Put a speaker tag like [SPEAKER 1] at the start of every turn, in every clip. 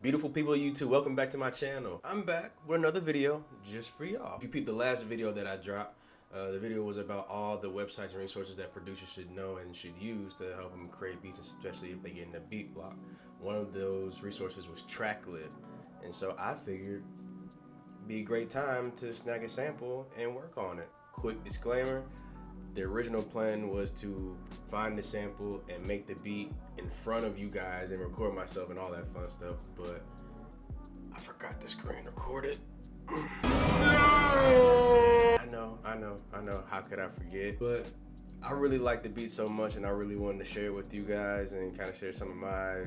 [SPEAKER 1] Beautiful people of YouTube, welcome back to my channel. I'm back with another video just for y'all. If you peeped the last video that I dropped, the video was about all the websites and resources that producers should know and should use to help them create beats, especially if they get in a beat block. One of those resources was TrackLib, and so I figured it'd be a great time to snag a sample and work on it. Quick disclaimer, the original plan was to find the sample and make the beat in front of you guys and record myself and all that fun stuff, but I forgot the screen recorded. I know, how could I forget? But I really like the beat so much and I really wanted to share it with you guys and kind of share some of my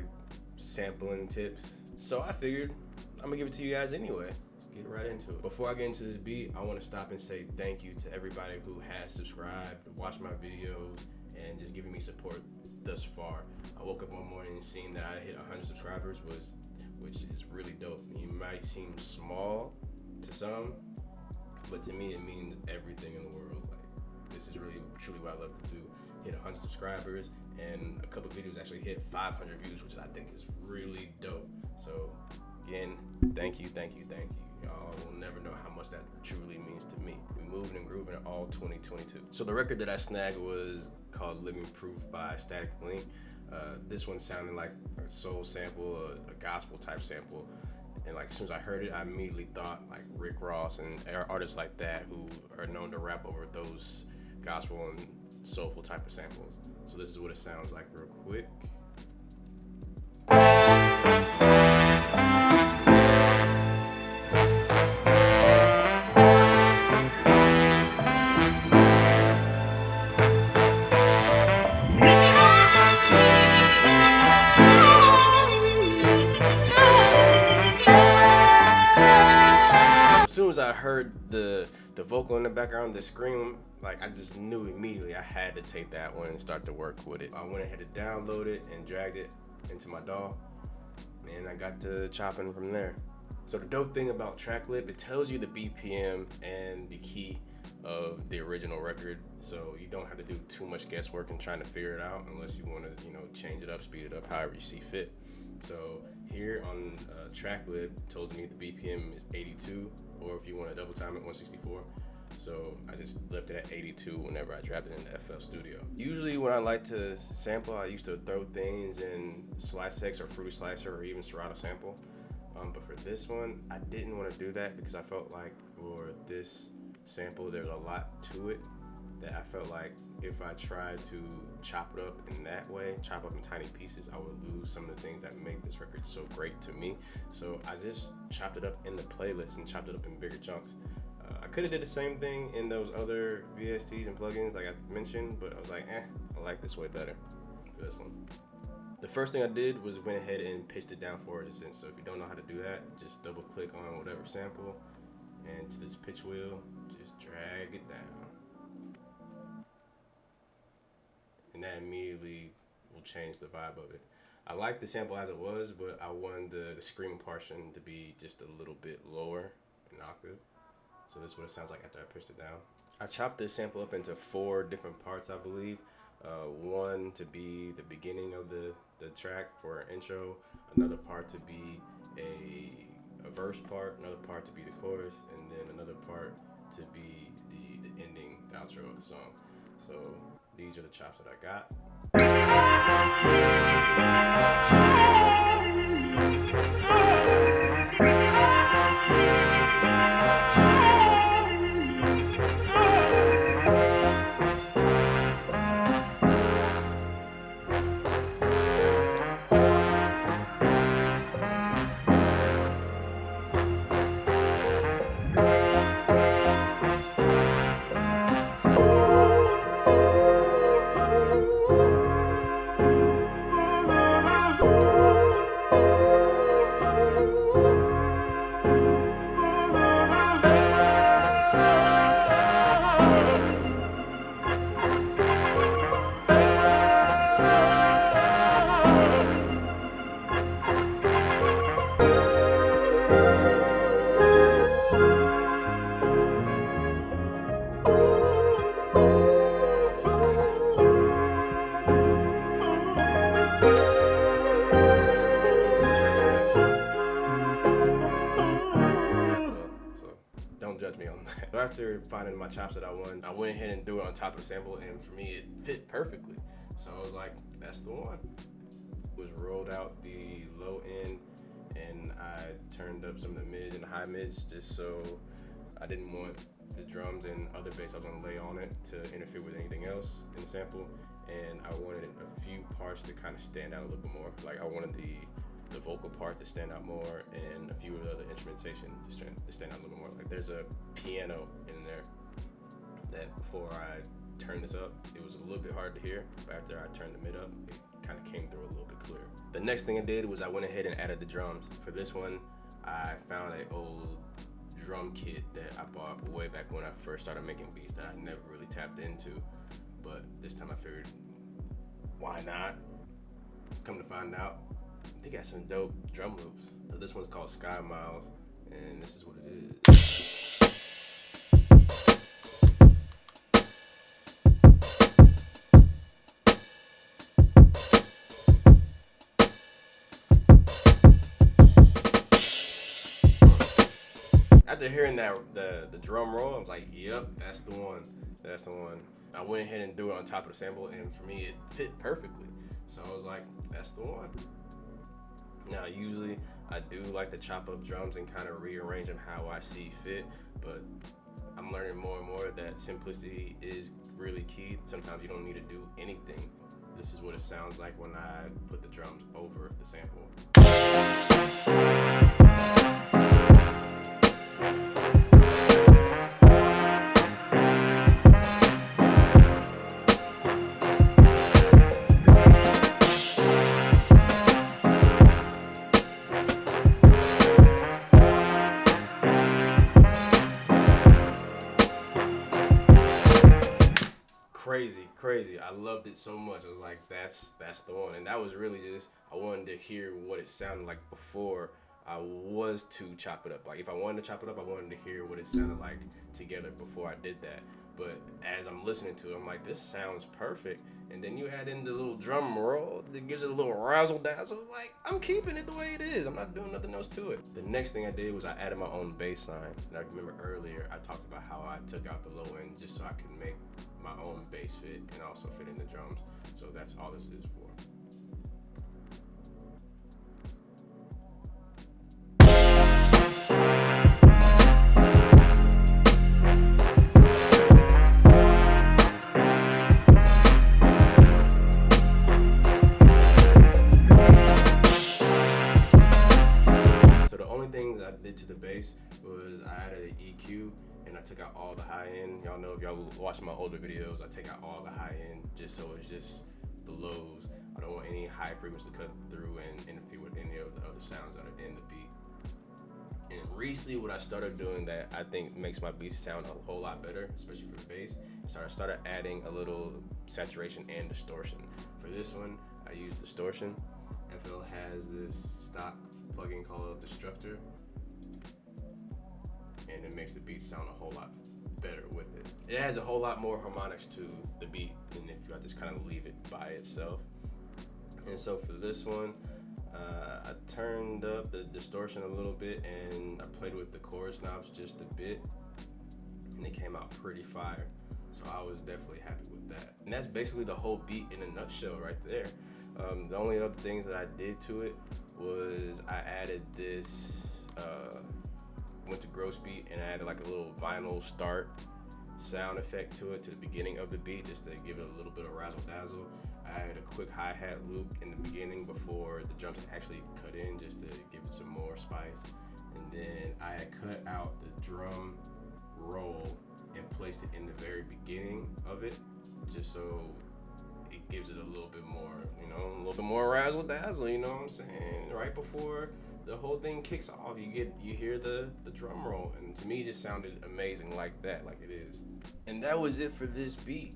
[SPEAKER 1] sampling tips. So I figured I'm gonna give it to you guys anyway. Let's get right into it. Before I get into this beat, I want to stop and say thank you to everybody who has subscribed, watched my videos, and just giving me support thus far. I woke up one morning and seeing that I hit 100 subscribers, which is really dope. You might seem small to some, but to me it means everything in the world. Like, this is really truly what I love to do. Hit 100 subscribers, and a couple videos actually hit 500 views, which I think is really dope. So again, thank you. Y'all will never know how much that truly means to me. We moving and grooving all 2022. So the record that I snagged was called Living Proof by Static Link. This one sounded like a soul sample, a gospel type sample. And like as soon as I heard it, I immediately thought like Rick Ross and artists like that who are known to rap over those gospel and soulful type of samples. So this is what it sounds like real quick. As soon as I heard the vocal in the background, the scream, like I just knew immediately I had to take that one and start to work with it. I went ahead and downloaded it and dragged it into my DAW, and I got to chopping from there. So the dope thing about TrackLib, it tells you the BPM and the key of the original record, so you don't have to do too much guesswork and trying to figure it out unless you want to, change it up, speed it up, however you see fit. So here on TrackLib, it told me the BPM is 82, or if you want to double time it, 164. So I just left it at 82 whenever I dropped it in the FL Studio. Usually when I like to sample, I used to throw things in Slice X or Fruity Slicer or even Serato Sample. But for this one, I didn't want to do that because I felt like for this sample, there's a lot to it that I felt like if I tried to chop it up in that way, chop up in tiny pieces, I would lose some of the things that make this record so great to me. So I just chopped it up in the playlist and chopped it up in bigger chunks. I could have did the same thing in those other VSTs and plugins like I mentioned, but I was like, I like this way better for this one. The first thing I did was went ahead and pitched it down for resistance. So if you don't know how to do that, just double click on whatever sample and to this pitch wheel, just drag it down. And that immediately will change the vibe of it. I like the sample as it was, but I wanted the scream portion to be just a little bit lower in octave. So this is what it sounds like after I pitched it down. I chopped this sample up into 4 different parts, I believe. One to be the beginning of the track for an intro, another part to be a verse part, another part to be the chorus, and then another part to be the ending, the outro of the song. So these are the chops that I got. judge me on that. So after finding my chops that I won, I went ahead and threw it on top of the sample, and for me, it fit perfectly. So I was like, that's the one. Was rolled out the low end, and I turned up some of the mid and high mids just so I didn't want the drums and other bass I was gonna lay on it to interfere with anything else in the sample. And I wanted a few parts to kind of stand out a little bit more. Like I wanted the vocal part to stand out more, and a few of the other instrumentation to stand out a little more. Like there's a piano in there that before I turned this up, it was a little bit hard to hear, but after I turned the mid up, it kind of came through a little bit clearer. The next thing I did was I went ahead and added the drums. For this one, I found an old drum kit that I bought way back when I first started making beats that I never really tapped into, but this time I figured, why not? Come to find out, they got some dope drum loops. So this one's called Sky Miles, and this is what it is. After hearing that the drum roll, I was like, yep, that's the one. That's the one. I went ahead and threw it on top of the sample, and for me, it fit perfectly. So I was like, that's the one. Now, usually I do like to chop up drums and kind of rearrange them how I see fit, but I'm learning more and more that simplicity is really key. Sometimes you don't need to do anything. This is what it sounds like when I put the drums over the sample. Crazy. I loved it so much. I was like, that's the one. And that was really just, I wanted to hear what it sounded like before I was to chop it up. Like if I wanted to chop it up, I wanted to hear what it sounded like together before I did that. But as I'm listening to it, I'm like, this sounds perfect. And then you add in the little drum roll that gives it a little razzle dazzle. Like, I'm keeping it the way it is. I'm not doing nothing else to it. The next thing I did was I added my own bass line. And I remember earlier I talked about how I took out the low end just so I could make my own bass fit and also fit in the drums. So that's all this is for. So the only things I did to the bass was I added an EQ, and I took out all the high end. Y'all know if y'all watch my older videos, I take out all the high end just so it's just the lows. I don't want any high frequency to cut through and interfere with any of the other sounds that are in the beat. And recently what I started doing that I think makes my beats sound a whole lot better, especially for the bass, is I started adding a little saturation and distortion. For this one, I use distortion. FL has this stock plugin called Destructor, and it makes the beat sound a whole lot better with it. It adds a whole lot more harmonics to the beat than if I just kind of leave it by itself. And so for this one, I turned up the distortion a little bit, and I played with the chorus knobs just a bit, and it came out pretty fire. So I was definitely happy with that. And that's basically the whole beat in a nutshell right there. The only other things that I did to it was I added this, went to gross beat and added like a little vinyl start sound effect to it to the beginning of the beat just to give it a little bit of razzle dazzle. I added a quick hi-hat loop in the beginning before the drums actually cut in just to give it some more spice. And then I had cut out the drum roll and placed it in the very beginning of it just so it gives it a little bit more, a little bit more razzle dazzle, you know what I'm saying? Right before the whole thing kicks off, you hear the drum roll, and to me it just sounded amazing like that, like it is. And that was it for this beat.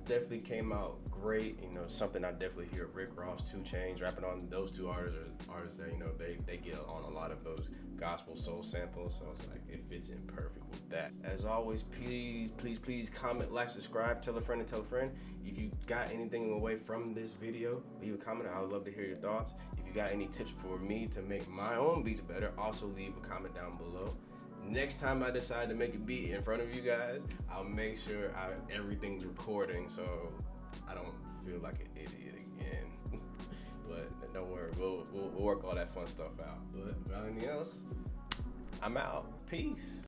[SPEAKER 1] Definitely came out great. Something I definitely hear Rick Ross, 2 Chainz rapping on. Those two artists that they get on a lot of those gospel soul samples. So I was like, it fits in perfect with that. As always, please comment, like, subscribe, tell a friend and tell a friend. If you got anything away from this video, leave a comment. I would love to hear your thoughts. If you got any tips for me to make my own beats better, also leave a comment down below. Next time I decide to make a beat in front of you guys, I'll make sure everything's recording so I don't feel like an idiot again. But don't worry, we'll work all that fun stuff out. But anything else, I'm out. Peace.